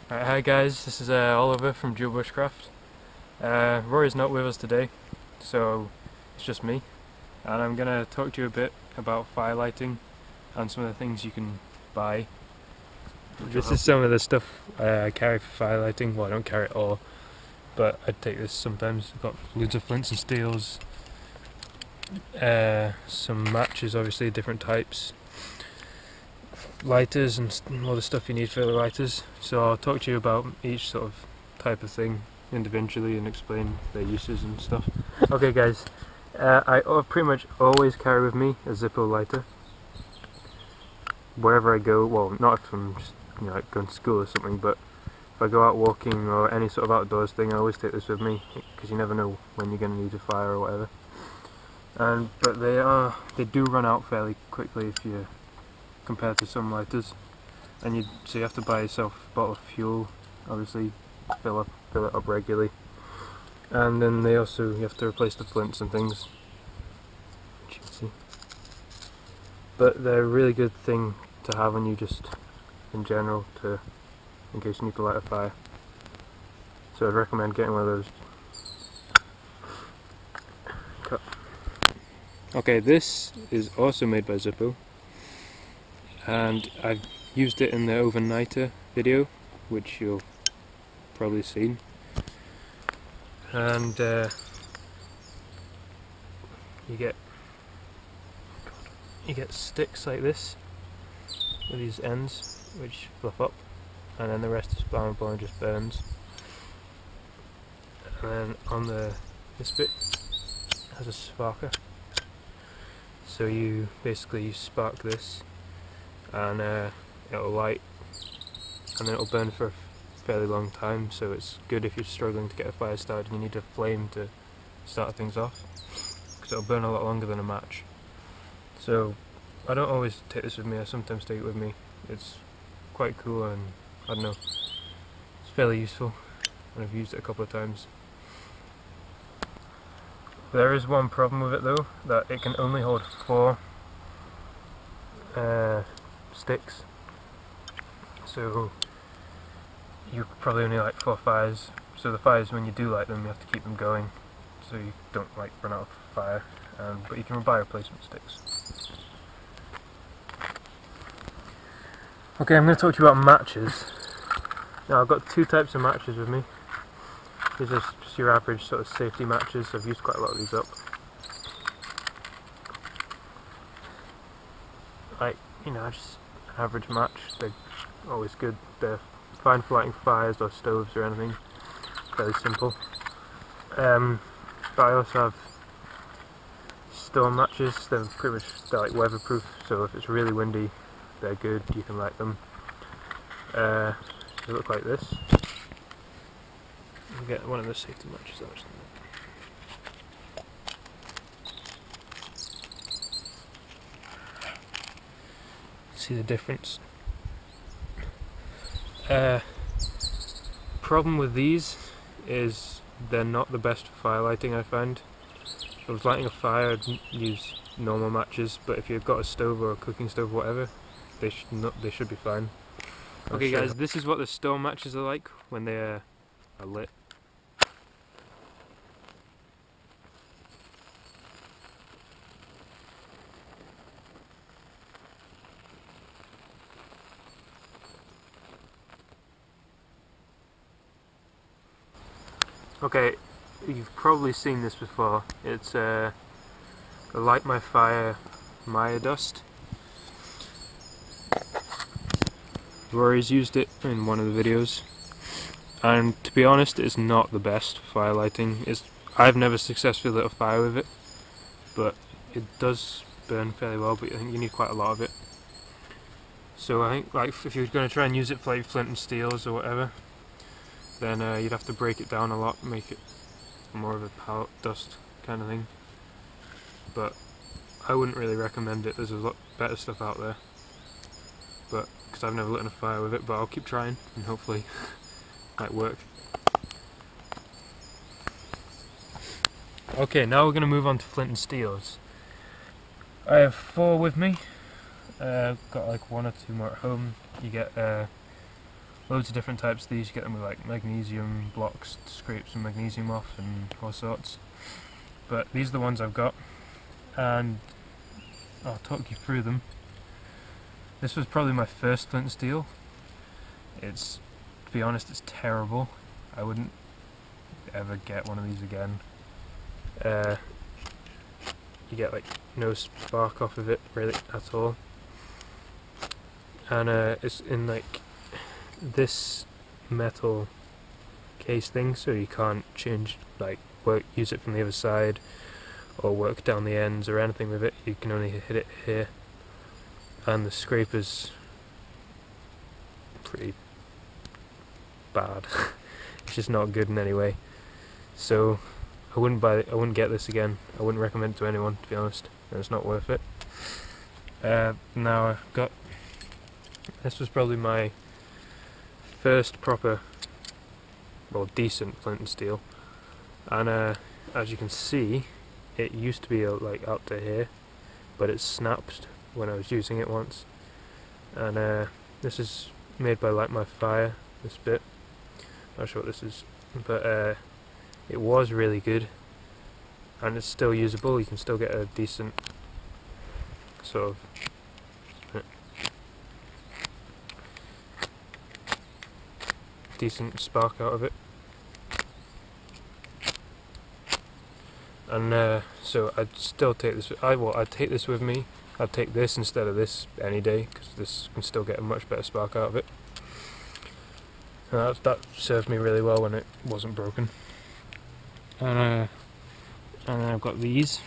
Hi guys, this is Oliver from DualBushcraft. Rory's not with us today, so it's just me, and I'm going to talk to you a bit about firelighting and some of the things you can buy. This is some of the stuff I carry for firelighting. Well, I don't carry it all, but I take this sometimes. I've got loads of flints and steels, some matches, obviously different types, lighters and all the stuff you need for the lighters. So I'll talk to you about each sort of type of thing individually and explain their uses and stuff. Okay guys, I pretty much always carry with me a Zippo lighter wherever I go. Well, not if I'm just, like going to school or something, but if I go out walking or any sort of outdoors thing, I always take this with me because you never know when you're going to need a fire or whatever. But they do run out fairly quickly if you compared to some lighters, and so you have to buy yourself a bottle of fuel, obviously fill it up regularly, and then you have to replace the flints and things, which you can see. But they're a really good thing to have on you just in general, in case you need to light a fire. So I'd recommend getting one of those. Cut. Okay, this is also made by Zippo, and I've used it in the overnighter video, which you'll probably seen. And you get sticks like this with these ends which fluff up, and then the rest is flammable and just burns. And then on this bit has a sparker, so you spark this and it'll light, and then it'll burn for a fairly long time, so it's good if you're struggling to get a fire started and you need a flame to start things off, because it'll burn a lot longer than a match. So I don't always take this with me, I sometimes take it with me. It's quite cool, and I don't know, it's fairly useful, and I've used it a couple of times. There is one problem with it though, that it can only hold 4 sticks, so you probably only light 4 fires. So the fires, when you do light them, you have to keep them going so you don't run out of fire, but you can buy replacement sticks. Okay, I'm going to talk to you about matches. Now I've got 2 types of matches with me. These are just your average sort of safety matches. I've used quite a lot of these up. Just an average match. They're always good. They're fine for lighting fires or stoves or anything. Fairly simple. But I also have storm matches. They're like weatherproof, so if it's really windy, they're good. You can light them. They look like this. You get one of the safety matches actually. See the difference? Problem with these is they're not the best for firelighting, I find. If I was lighting a fire, I'd use normal matches, but if you've got a stove or a cooking stove or whatever, they should be fine. Okay guys, this is what the storm matches are like when they are lit. Okay, you've probably seen this before. It's a Light My Fire Maya dust. Rory's used it in one of the videos, and to be honest, it's not the best for fire lighting. I've never successfully lit a fire with it, but it does burn fairly well, but I think you need quite a lot of it. So I think if you're going to try and use it for flint and steels or whatever, then you'd have to break it down a lot, make it more of a pellet dust kind of thing. But I wouldn't really recommend it. There's a lot better stuff out there, but because I've never lit a fire with it, but I'll keep trying and hopefully it might work. Okay, now we're going to move on to flint and steels. I have 4 with me. Got like 1 or 2 more at home. You get loads of different types of these. You get them with like magnesium blocks to scrape some magnesium off and all sorts. But these are the ones I've got, and I'll talk you through them. This was probably my first flint and steel. To be honest, it's terrible. I wouldn't ever get one of these again. You get like no spark off of it really at all, and it's in like this metal case thing, so you can't change, like use it from the other side or work down the ends or anything with it. You can only hit it here, and the scraper's pretty bad. It's just not good in any way, so I wouldn't get this again. I wouldn't recommend it to anyone, to be honest, and it's not worth it. Now I've got, this was probably my first proper, well, decent flint and steel, and as you can see, it used to be like up to here, but it snapped when I was using it once. And this is made by Light My Fire, this bit. Not sure what this is, but it was really good, and it's still usable. You can still get a decent sort of decent spark out of it. And so I'd still take this. I'd take this with me. I'd take this instead of this any day, because this can still get a much better spark out of it. And that served me really well when it wasn't broken. And then I've got these,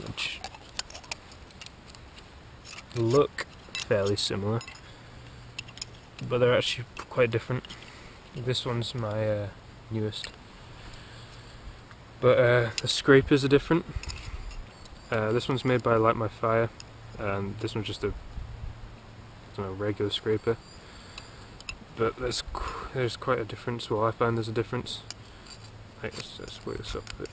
which look fairly similar, but they're actually quite different. This one's my newest, but the scrapers are different. This one's made by Light My Fire, and this one's just a, I don't know, regular scraper. But there's quite a difference. Well, I find there's a difference. Let's wait this up a bit.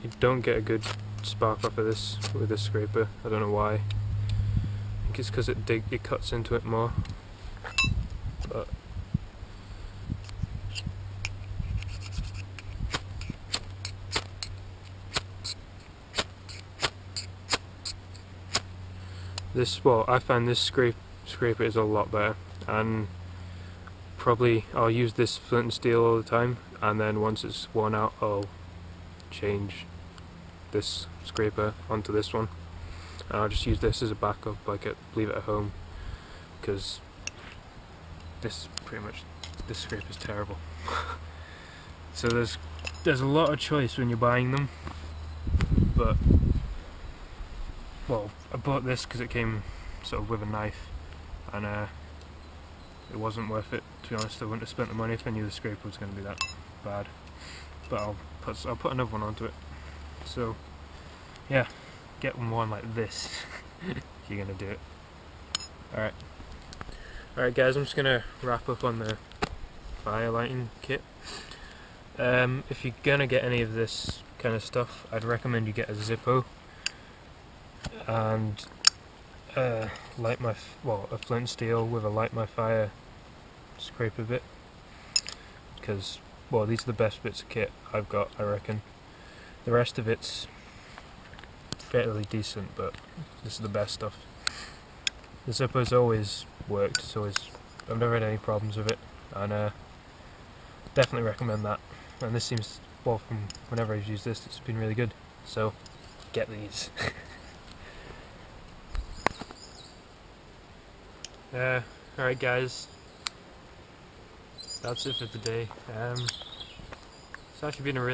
You don't get a good spark off of this with this scraper. I don't know why. I think it's because it cuts into it more. But I find this scraper is a lot better, and probably I'll use this flint and steel all the time, and then once it's worn out I'll change this scraper onto this one, and I'll just use this as a backup, leave it at home, because this scraper is terrible. So there's a lot of choice when you're buying them, but well, I bought this because it came sort of with a knife, and it wasn't worth it, to be honest. I wouldn't have spent the money if I knew the scraper was going to be that bad. But I'll put another one onto it. So yeah, get one like this if you're going to do it. Alright guys, I'm just going to wrap up on the fire lighting kit. If you're going to get any of this kind of stuff, I'd recommend you get a Zippo and a flint and steel with a Light My Fire scraper bit, because well, these are the best bits of kit I've got, I reckon. The rest of it's fairly decent, but this is the best stuff. The Zippo's always worked, I've never had any problems with it, and definitely recommend that. And this seems, well, from whenever I've used this, it's been really good, so get these. Alright guys, that's it for today. It's actually been a really